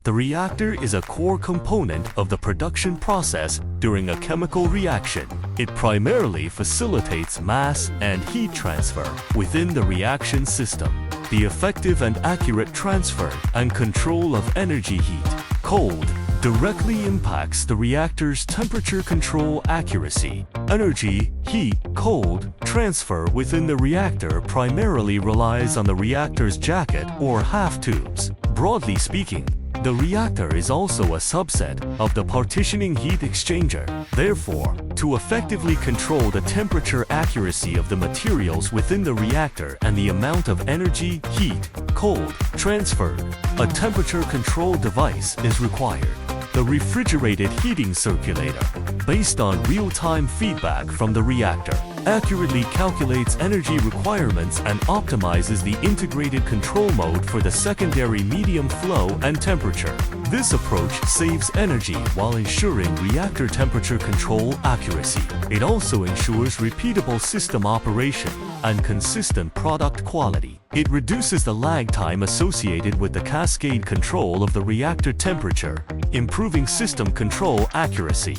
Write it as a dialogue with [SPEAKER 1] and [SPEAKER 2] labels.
[SPEAKER 1] The reactor is a core component of the production process during a chemical reaction. It primarily facilitates mass and heat transfer within the reaction system. The effective and accurate transfer and control of energy heat, cold, directly impacts the reactor's temperature control accuracy. Energy, heat, cold transfer within the reactor primarily relies on the reactor's jacket or half tubes. Broadly speaking, the reactor is also a subset of the partitioning heat exchanger. Therefore, to effectively control the temperature accuracy of the materials within the reactor and the amount of energy, heat, cold transferred, a temperature control device is required. The refrigerated heating circulator, based on real-time feedback from the reactor, accurately calculates energy requirements and optimizes the integrated control mode for the secondary medium flow and temperature. This approach saves energy while ensuring reactor temperature control accuracy. It also ensures repeatable system operation and consistent product quality. It reduces the lag time associated with the cascade control of the reactor temperature, improving system control accuracy.